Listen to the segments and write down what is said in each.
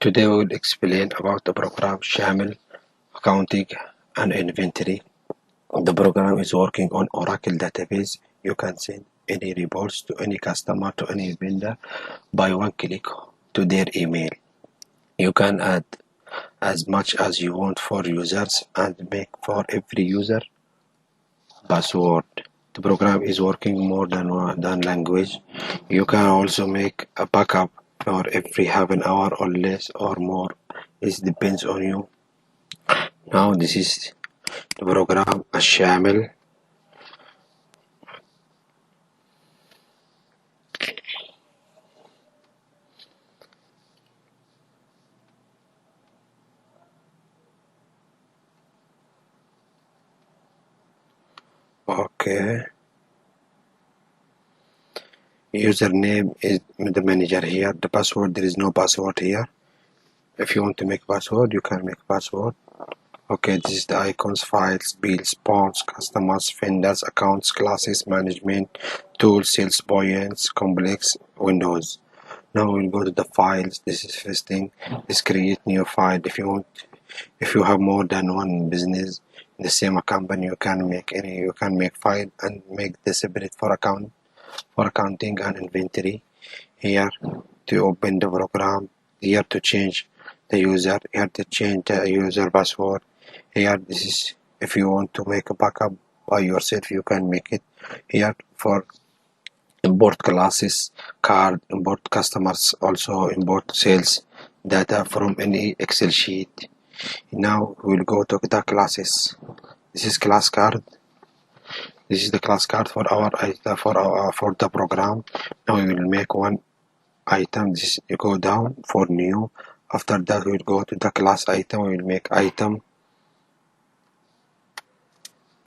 Today we will explain about the program Shamil Accounting and Inventory. The program is working on Oracle database. You can send any reports to any customer, to any vendor by one click to their email. You can add as much as you want for users and make for every user password. The program is working more than language. You can also make a backup for every half an hour or less or more. It depends on you. Now this is the program الشامل. Okay. Username is the manager here. The password, there is no password here. If you want to make password, you can make password. Okay, this is the icons, files, bills, bonds, customers, vendors, accounts, classes, management, tools, sales points, complex, windows. Now we'll go to the files. This is first thing. Let's create new file. If you have more than one business in the same company, you can make file and make the separate for accounting and inventory. Here to open the program, here to change the user, here to change the user password. Here this is if you want to make a backup by yourself, you can make it. Here for import classes, card, import customers, also import sales data from any Excel sheet. Now we'll go to the classes. This is class card. This is the class card for our for the program. Now we will make one item. This you go down for new. After that we'll go to the class item. We will make item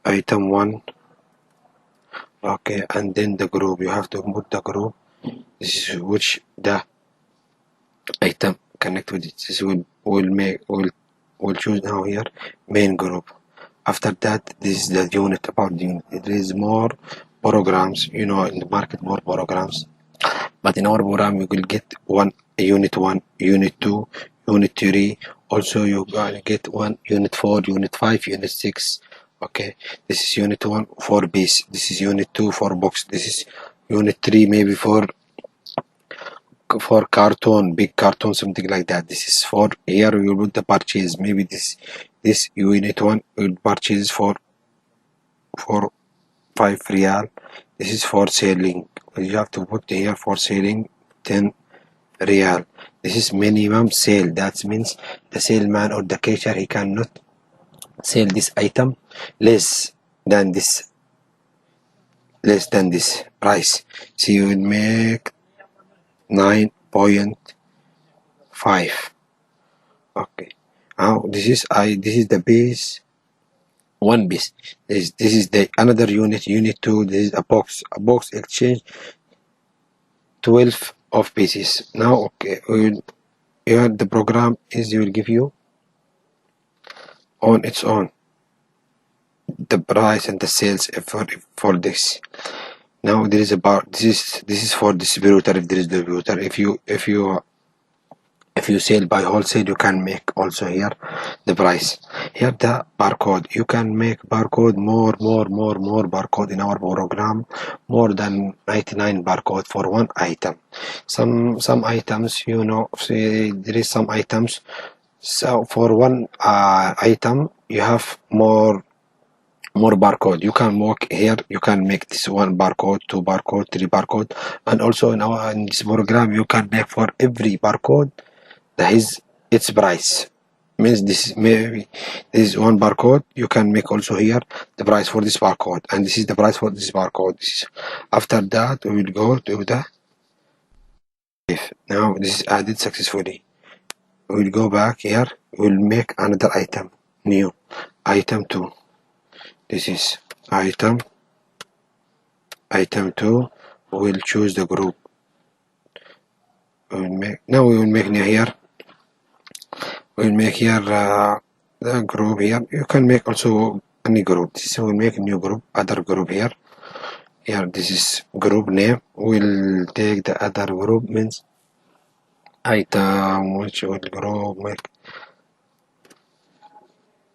1. Okay, and then the group. You have to put the group. This is which the item connect with it. This we'll choose now here main group. After that, this is the unit about the unit. There is more programs, in the market, more programs. But in our program, you will get unit 1, unit 2, unit 3. Also, you gonna get unit 4, unit 5, unit 6. Okay, this is unit 1 for base. This is unit 2 for box. This is unit 3 maybe for carton, big carton, something like that. This is for here you put the purchase. Maybe this unit 1 will purchase for 5 real. This is for selling. You have to put here for selling 10 real. This is minimum sale. That means the salesman or the cashier, he cannot sell this item less than this price. So you will make 9.5. Okay. Now this is the base. One piece. This is the another unit 2. This is a box exchange 12 of pieces. Now okay, here the program will give you on its own the price and the sales for this. Now there is this is for distributor. If there is distributor, if you sell by wholesale, you can make also here the price. Here the barcode. You can make barcode more barcode in our program, more than 99 barcode for one item. Some items, say there is some items. So for one item, you have more barcode. You can work here. You can make this 1 barcode, 2 barcode, 3 barcode, and also in this program you can make for every barcode that is its price. Means this is 1 barcode. You can make also here the price for this barcode, and this is the price for this barcode. After that, we will go to the now this is added successfully. We will go back here. We will make another item, new item 2. This is item 2. We'll choose the group. We will make here. We'll make here the group here. You can make also any group. This will make a new group, other group here. Here this is group name. We'll take the other group, means item which will grow make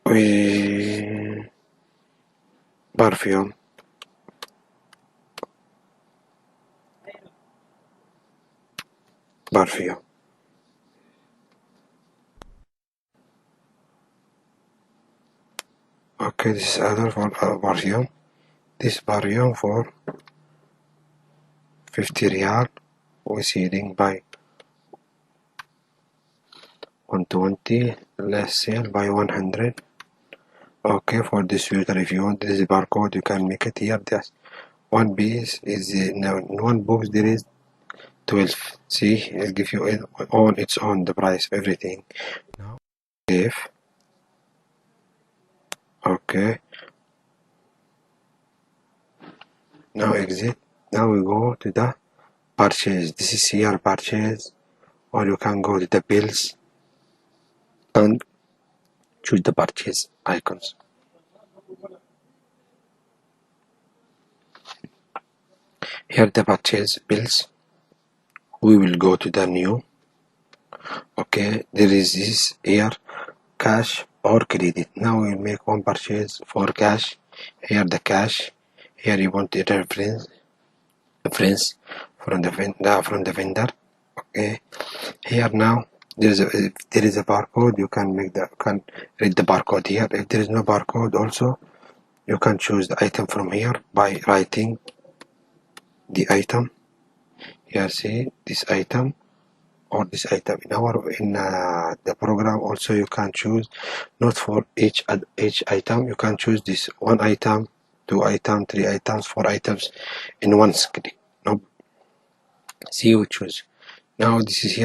we perfume. Okay, this is other for perfume. This perfume for 50 riyal. We selling by 120, less sale by 100. Okay, for this filter, if you want this barcode, you can make it here. This one piece is now in one box there is 12. See, it give you it on its own the price of everything. Now save. Okay. Now exit. Now we go to the purchase. This is here purchase, or you can go to the bills and choose the purchase icons. Here the purchase bills. We will go to the new. Okay, there is this here cash or credit. Now we make one purchase for cash. Here the cash. Here you want the reference from the vendor. Okay. Here now if there is a barcode, you can read the barcode here. If there is no barcode also, you can choose the item from here by writing the item. Here see this item or this item. In the program also you can choose not for each item. You can choose this one item, two items, three items, four items in one click. No, see you choose. Now this is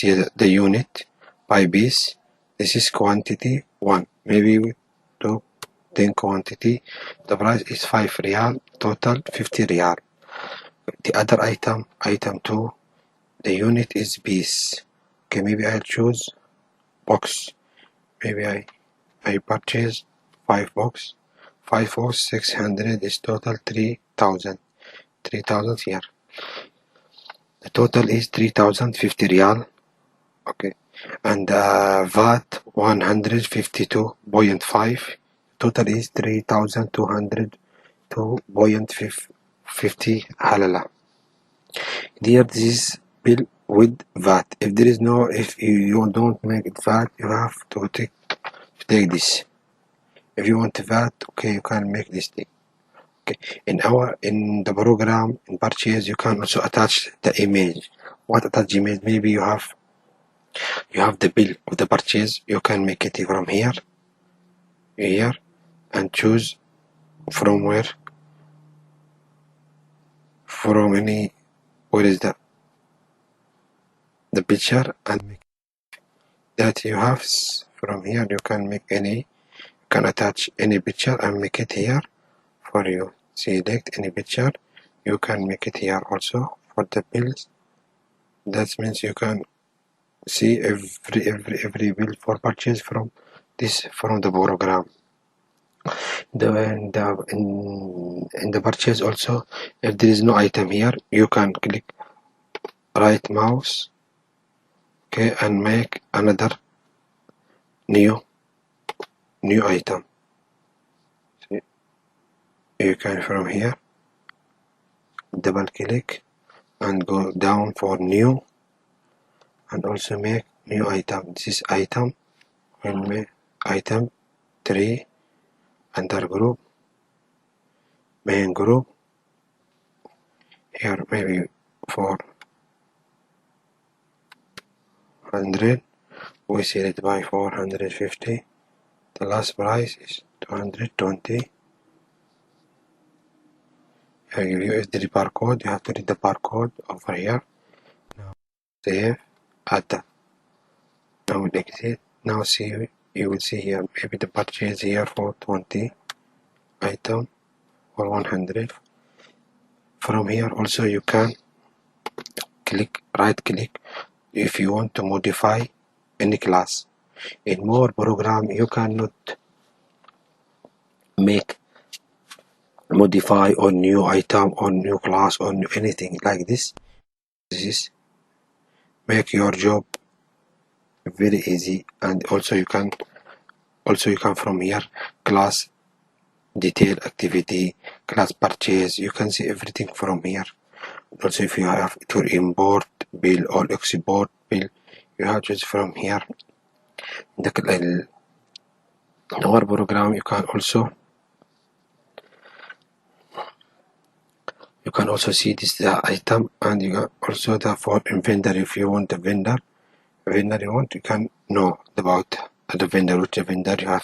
here the unit by piece. This is quantity 1. Maybe we do 10 quantity. The price is 5 riyal. Total 50 riyal. The other item 2. The unit is piece. Okay, maybe I'll choose box. Maybe I purchase 5 box. 5 box 600 is total 3000. 3000 here. The total is 3050 riyal. Okay, and VAT 152.5. Total is 3202.50 halala. Here this is bill with VAT. If you don't make it VAT, you have to take this. If you want VAT, okay, you can make this thing. Okay, in the program in purchase, you can also attach the image. What attach image? Maybe you have the bill of the purchase. You can make it from here and choose from where, from any, where is the picture, and make that you have from here. You can make you can attach any picture and make it here for you. Select any picture, you can make it here also for the bills. That means you can see every bill for purchase from the program. In the purchase also, if there is no item here, you can click right mouse, okay, and make another new item. See, you can from here double click and go down for new and also make new item. This is item, will make item 3 under group, main group. Here maybe 400, we sell it by 450. The last price is 220. I give you the barcode. You have to read the barcode over here. Now save, add that. Now exit. Now see, you will see here maybe the purchase here for 20 item or 100. From here also you can right click if you want to modify any class. In more program you cannot modify on new item, on new class, on anything like this. make your job very easy. And also you can from here class detail activity, class purchase, you can see everything from here. Also if you have to import bill or export bill, you have to choose from here. In our program you can also see this item, and you can also the for vendor. If you want the vendor you want, you can know about the vendor, which vendor you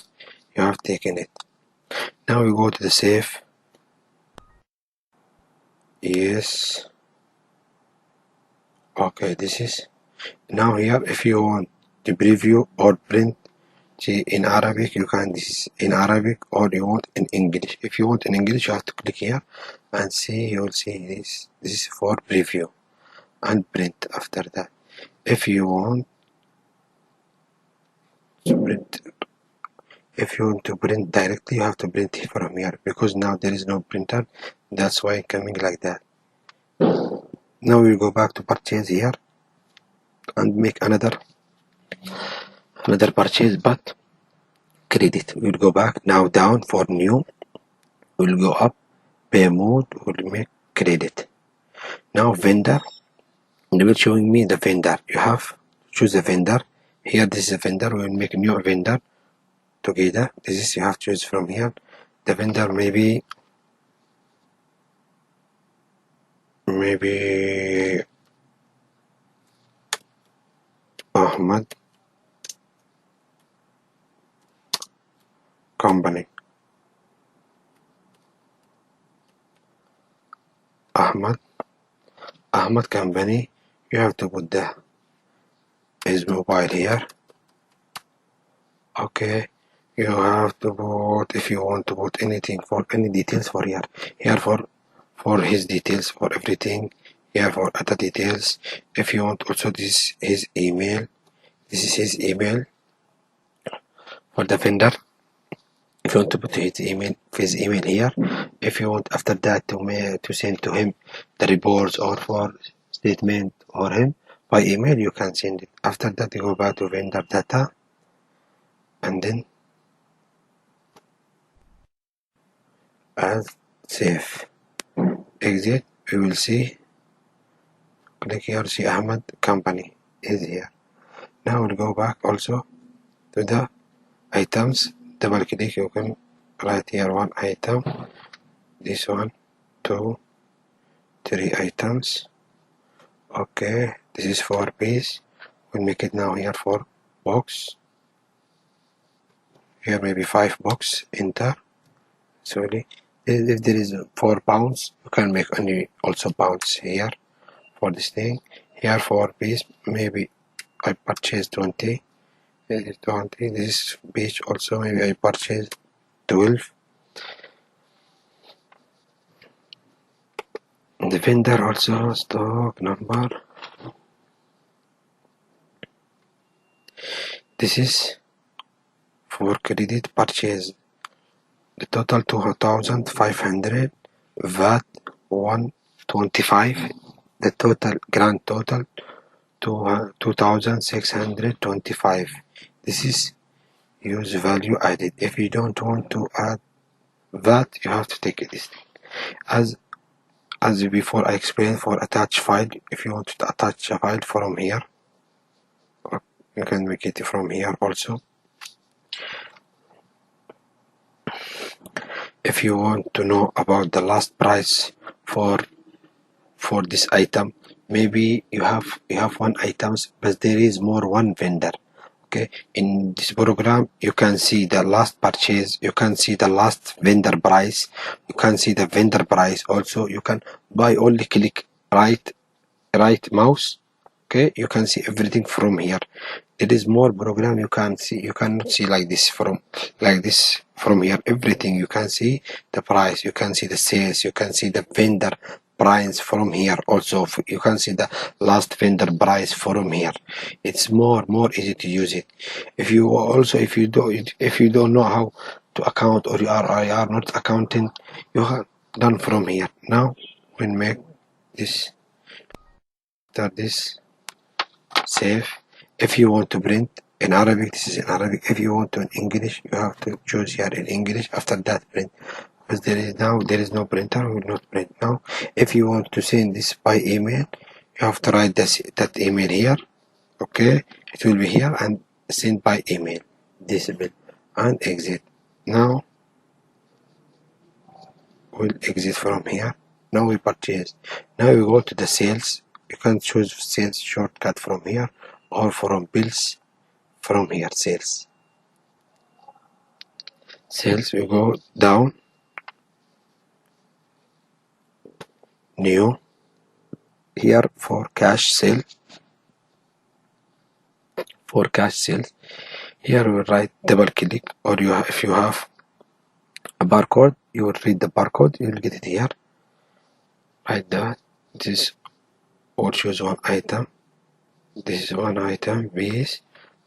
have taken it. Now we go to the save. Yes, okay, this is now here. If you want to preview or print, see in Arabic, you can, this is in Arabic, or you want in English. If you want in English, you have to click here and see, you will see this is for preview and print. After that, if you want to print, directly, you have to print from here, because now there is no printer, that's why coming like that. Now we'll go back to purchase here and make another purchase, but credit. We'll go back now, down for new, we'll go up, pay mode, we'll make credit. Now vendor, it will showing me the vendor. You have to choose a vendor here. This is a vendor. We'll make a new vendor together. This is, you have to choose from here the vendor. Maybe Ahmad company. Ahmad company. You have to put his mobile here. Okay, you have to put, if you want to put anything, for any details for here for his details, for everything here, for other details. If you want also, this his email, this is his email for the vendor. If you want to put his email here, if you want after that to send to him the reports or for statement or him by email, you can send it. After that, you go back to vendor data, and then as save, exit. We will see, click here, see Ahmad company is here. Now we'll go back also to the items, double click, you can write here one item, this one, 2, 3 items. Okay, this is 4 piece. We'll make it now here 4 box. Here maybe 5 box, enter. Sorry, if there is 4 pounds, you can make only also pounds here for this thing. Here 4 piece, maybe I purchased 20. This is page also, maybe I purchased 12. The vendor also, stock number. This is for credit purchase. The total 2,500, VAT 125. The total grand total 2,625. This is use value added. If you don't want to add VAT, you have to take this thing. As before I explained, for attach file, if you want to attach a file from here, you can make it from here also. If you want to know about the last price for this item, maybe you have one items, but there is one vendor. Okay, in this program you can see the last purchase, you can see the last vendor price, you can see the vendor price also. You can buy, only click right mouse. Okay, you can see everything from here. It is more program, you can see, you cannot see like this from here. Everything you can see, the price, you can see the sales, you can see the vendor price from here also. You can see the last vendor price from here. It's more easy to use it. If you don't know how to account, or you are not accounting, you have done from here. Now we'll make this, start this save. If you want to print in Arabic, this is in Arabic. If you want to in English, you have to choose here in English. After that, print. Because there is no printer, we will not print now. If you want to send this by email, you have to write that email here. Okay, it will be here and send by email. Disable and exit. Now we'll exit from here. Now we purchase. Now we go to the sales. You can choose sales shortcut from here or from bills from here. Sales. We go down. New. Here for cash sale. For cash sales. Here we write double click, or if you have a barcode, you will read the barcode. You will get it here. Write that. This or choose one item. This is one item. This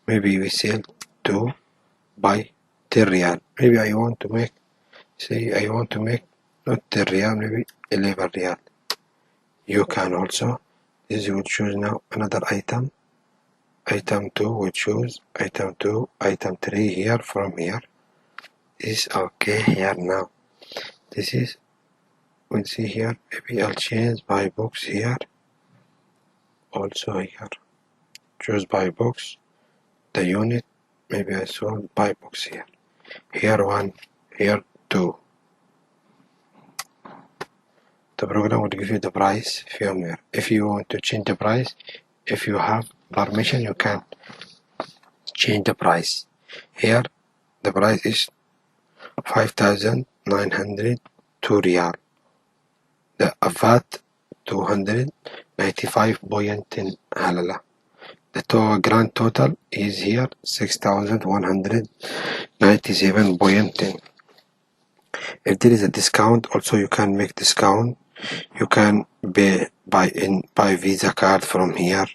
maybe we sell to buy 10 riyal. Maybe I want to make. Say I want to make not 10 riyal, maybe 11 riyal. You can also. This you will choose now another item. Item 2 we choose. Item 2, item 3 here from here. This is okay here now. This is. We'll see here. Maybe I'll change by books here. Also here. Choose by books. The unit. Maybe I sold by books here. Here 1. Here 2. The program will give you the price firmware. If you want to change the price, if you have permission, you can change the price. Here, the price is 5,902 riyal. The VAT 295.10 halala. The grand total is here 6,197.10. If there is a discount, also you can make discount. You can pay by Visa card from here,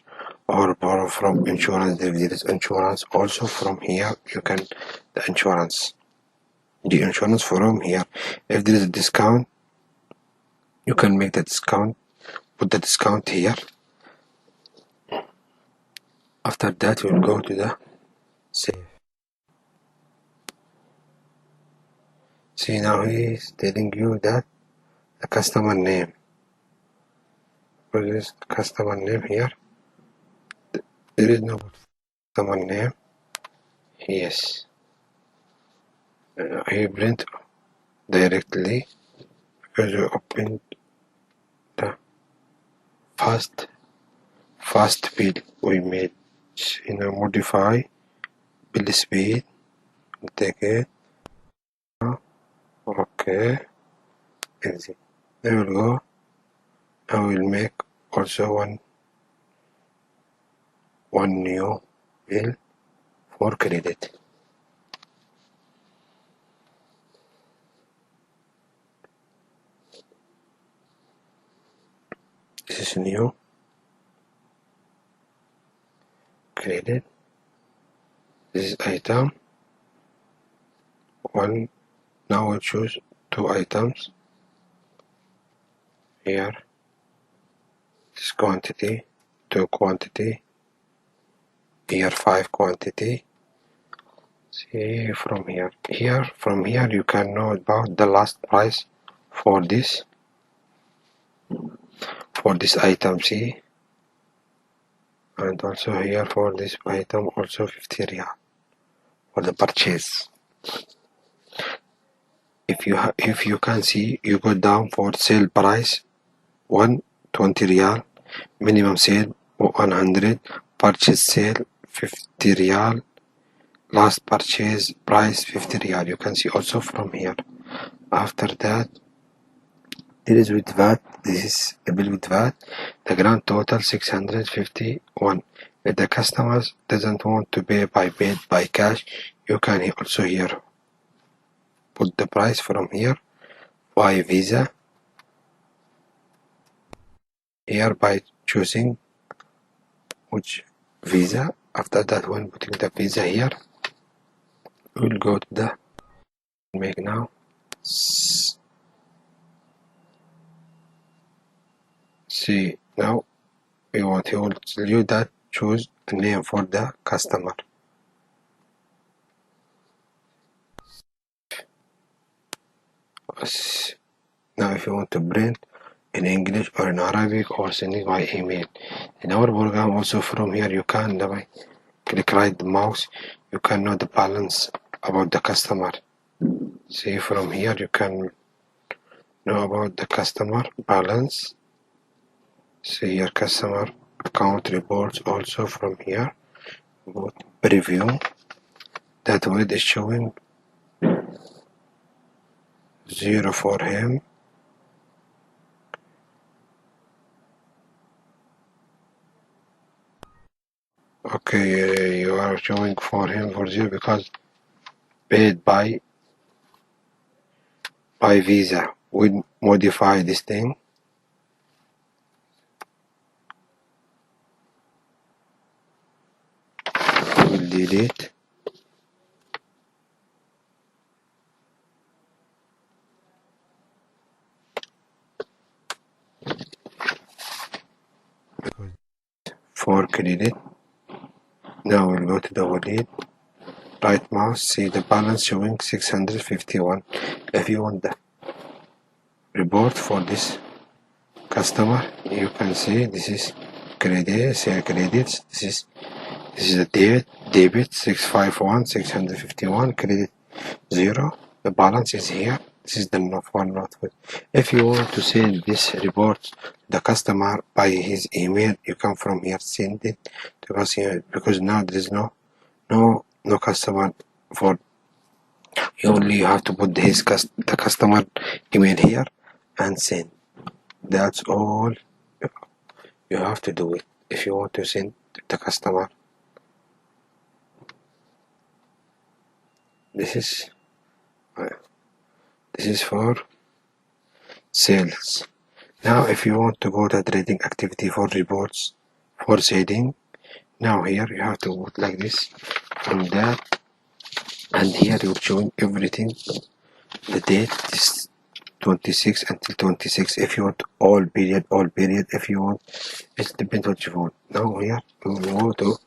or borrow from insurance. If there is insurance, also from here you can the insurance from here. If there is a discount, you can make the discount. Put the discount here. After that, we'll go to the save. See, now he is telling you that the customer name. For this customer name here, there is no customer name. Yes. He print directly because you opened the fast bill we made. Modify bill speed. Take it. Okay. Exit. There we go. I will make also one new bill for credit. This is new credit. This is item 1. Now we choose 2 items. Here, this quantity, 2 quantity. Here 5 quantity. See from here. From here you can know about the last price for this item. See, and also here for this item also 50 riyal for the purchase. If you can see, you go down for sale price 120 riyal, minimum sale 100, purchase sale 50 riyal, last purchase price 50 riyal. You can see also from here. After that, it is with VAT. This is a bill with VAT. The grand total 651. If the customer doesn't want to pay by cash, you can also here put the price from here by Visa. Here by choosing which Visa. After that, when putting the Visa here, we'll go to the make now. See, now he will tell you that choose name for the customer. Now if you want to print in English or in Arabic or sending by email, in our program also from here you can click right the mouse, you can know the balance about the customer. See, from here you can know about the customer balance. See your customer account reports also from here. About preview, that width is showing 0 for him. Okay, you are showing for him for 0 because paid by Visa. We modify this thing. We'll delete. For credit. Now we'll go to the wallet. Right mouse, see the balance showing 651. If you want the report for this customer, you can see this is credit, sale credits. This is the date, debit 651, 651, credit 0. The balance is here. This is the not. If you want to send this report to the customer by his email, you can from here send it to customer, because now there is no customer for you. Only have to put the customer email here and send. That's all you have to do it if you want to send to the customer. This is for sales. Now if you want to go to trading activity for reports for selling, now here you have to put like this from that, and here you're showing everything. The date is 26 until 26. If you want all period, if you want, it depends what you want. Now here we will go to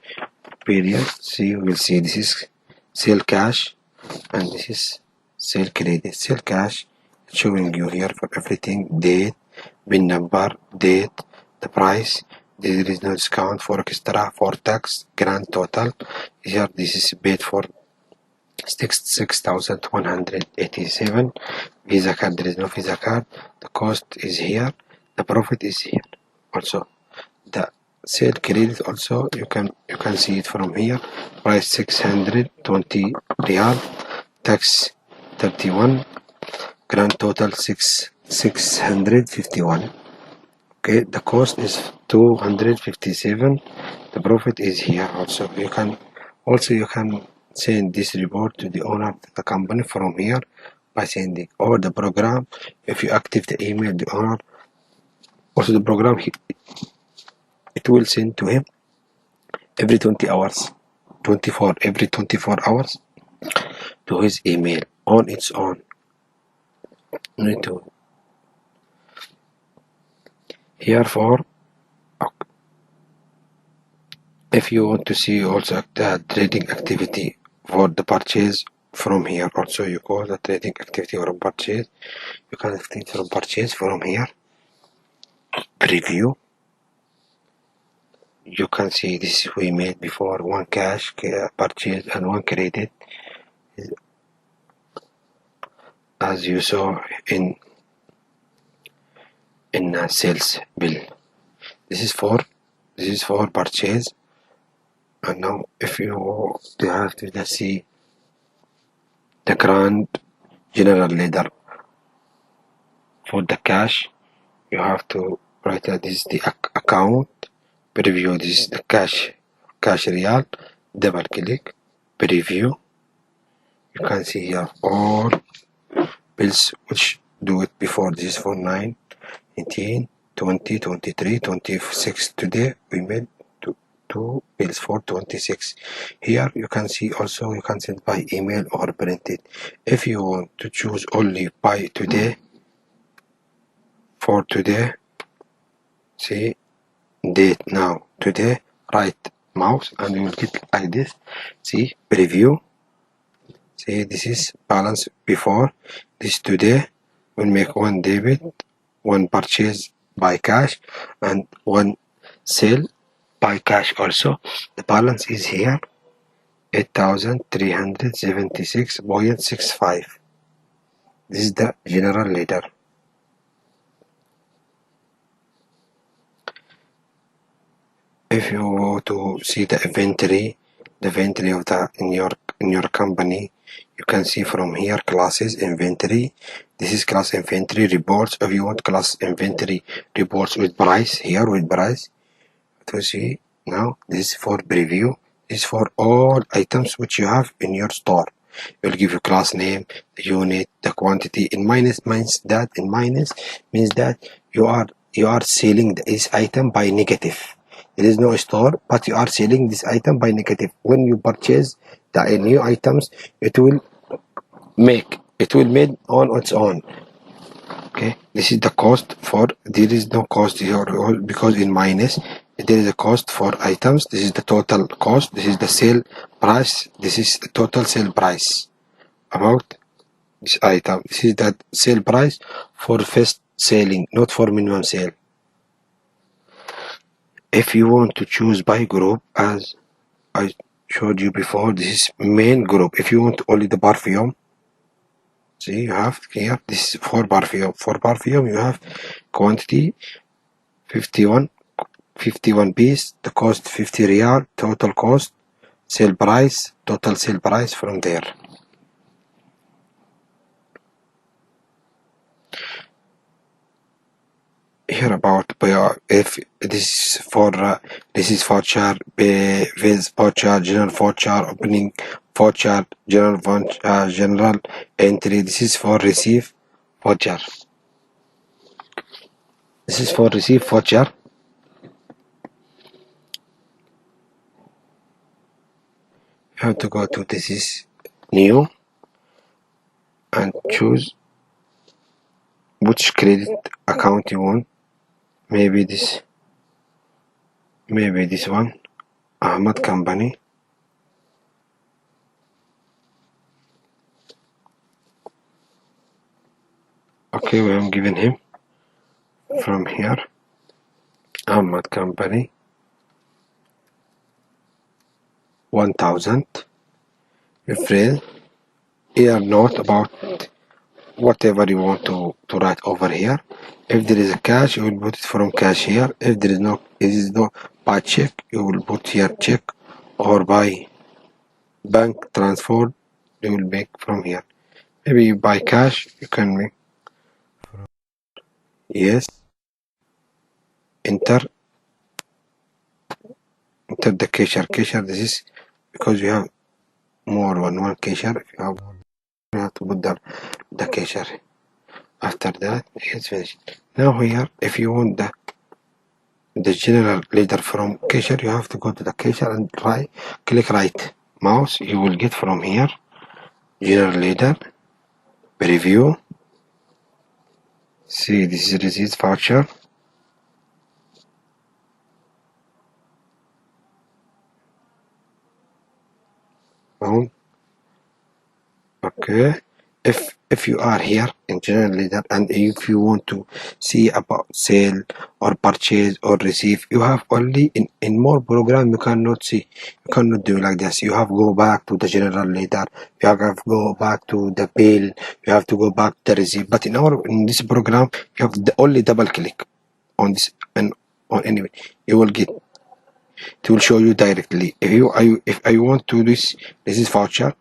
period. See, you will see this is sale cash and this is sale credit. Sale cash showing you here for everything: date, bin number, date, the price. There is no discount for extra, for tax, grand total. Here this is paid for 6,187. Visa card, there is no Visa card. The cost is here. The profit is here. Also, the sale credit also you can see it from here. Price 620 riyal, tax 31, grand total 651. Okay, the cost is 257. The profit is here. Also you can send this report to the owner of the company from here by sending, or the program, if you active the email the owner, also the program it will send to him every 20 hours, every 24 hours to his email on its own. Here for if you want to see also the trading activity for the purchase from here, also you call the trading activity from purchase. You can click from purchase from here. Preview. You can see this we made before: one cash purchase and one credit, as you saw in sales bill. This is for purchase. And now if you have to see the grand general ledger for the cash, you have to write that this is the account. Preview, this is the cash real. Double click, preview. You can see here all bills which do it before. This is for 9, 18, 20, 23, 26. Today we made two bills for 26. Here you can see also you can send by email or print it. If you want to choose only by today, for today, see date now today, write mouse, and you will get like this. See, preview. See, this is balance before. This today will make one debit, one purchase by cash, and one sale by cash also. The balance is here 8,376.65. This is the general ledger. If you want to see the inventory of the in your company, you can see from here classes inventory. This is class inventory reports. If you want class inventory reports with price, here with price, to see now this is for preview. This is for all items which you have in your store. It will give you class name, the unit, the quantity. In minus means that you are selling this item by negative. There is no store, but you are selling this item by negative. When you purchase the new items, it will made on its own. Okay, this is the cost for. There is no cost here because in minus there is a cost for items. This is the total cost. This is the sale price. This is the total sale price about this item. This is the sale price for first selling, not for minimum sale. If you want to choose by group, as I showed you before, this is main group. If you want only the perfume, see, you have here, this is for perfume. For perfume, you have quantity 51 piece, the cost 50 real, total cost, sale price, total sale price from there. Here about if this is voucher, with voucher, general voucher, opening voucher, general entry. This is for receive voucher. This is for receive voucher. You have to go to this is new and choose which credit account you want. Maybe this one, Ahmad Company. Okay, we am giving him from here Ahmad Company 1000. Refrain here note about whatever you want to write over here. If there is a cash, you will put it from cash here. If there is no by check, you will put here check, or by bank transfer, you will make from here. Maybe by cash, you can make yes. Enter the cashier. This is because you have more than one cashier. If you have to put the cashier. After that, it's finished. Now here, if you want the general ledger from cashier, you have to go to the cashier and click right mouse. You will get from here general ledger, preview. See, this is receipt voucher. Okay, if you are here in general ledger, and if you want to see about sale or purchase or receive, you have only in more program. You cannot see, you cannot do like this. You have to go back to the general ledger, you have to go back to the bill, you have to go back to the receipt. But in this program, you have only double click on this, and on anyway you will get, it will show you directly. If I want to this is voucher.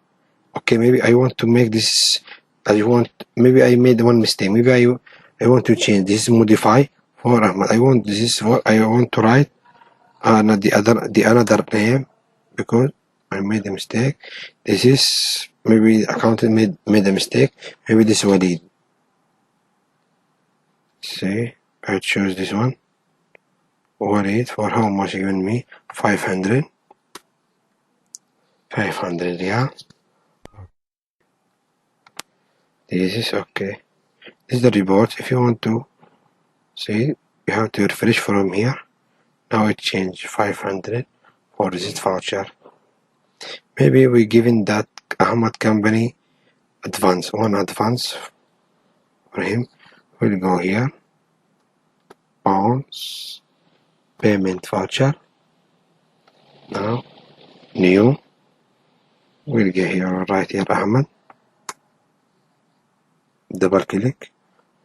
Okay, maybe I want to make this. Maybe I made one mistake. Maybe I want to change this, modify for Ahmad. I want to write the another name, because I made a mistake. This is maybe accountant made a mistake. Maybe this Walid. See, I choose this one. Walid, for how much given me? 500. 500, yeah. This is okay. This is the report. If you want to see, you have to refresh from here. Now it changed 500 for this voucher. Maybe we given that Ahmad company advance for him. We'll go here, bounce, payment voucher. Now new, we'll get here right here Ahmad, double click,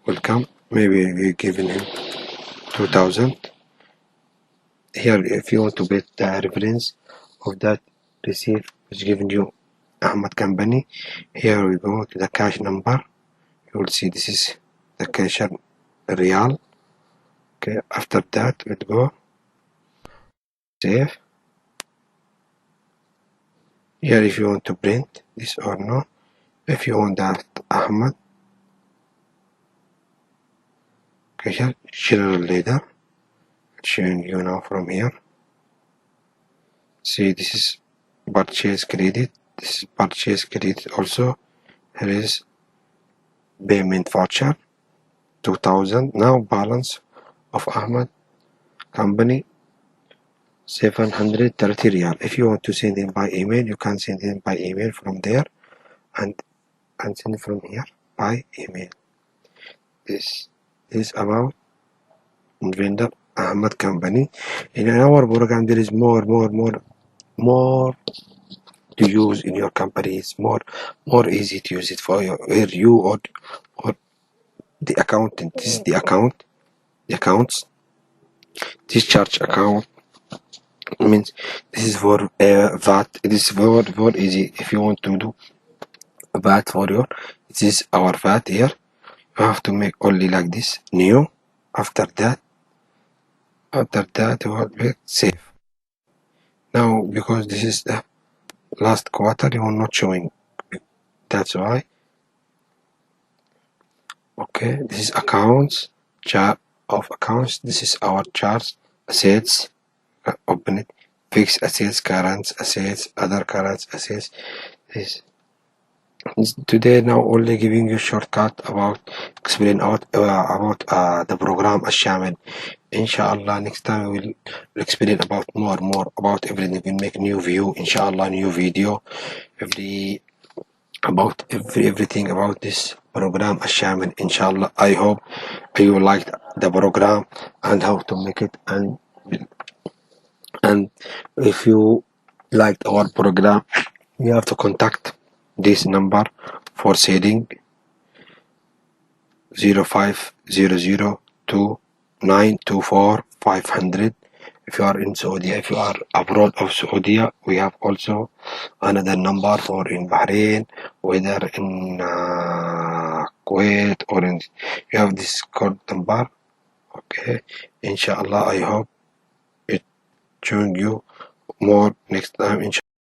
will come. Maybe we're giving him 2000. Here if you want to get the reference of that receipt which given you Ahmad company, here we go to the cash number. You will see this is the cashier real. Okay, after that we'll go save. Here if you want to print this or no, if you want that Ahmad cashier general ledger, showing you now from here. See, this is purchase credit, this is purchase credit also. Here is payment voucher 2000. Now balance of Ahmad company 730 real. If you want to send in by email, you can send in by email from there and send from here by email. This is about vendor Ahmad company. In our program there is more to use in your company. It's more easy to use it for you or the accountant. This is the accounts. This charge account means this is for VAT. It is very easy. If you want to do VAT for your, this is our VAT here. You have to make only like this, new. After that you will make save. Now because this is the last quarter, you are not showing, that's why. Okay, this is accounts, chart of accounts. This is our charts, assets. Open it, fixed assets, current assets, other current assets. This today now only giving you shortcut about explain about the program Ashamil. Inshallah next time we will explain about more about everything. We'll make new view, inshallah, new video everything about this program Ashamil. Inshallah, I hope you liked the program and how to make it, and if you liked our program, you have to contact this number for selling 05002924 if you are in Saudi. If you are abroad of Saudi, we have also another number for in Bahrain, whether in Kuwait or in, you have this code number. Okay, inshallah, I hope it showing you more next time. Inshallah.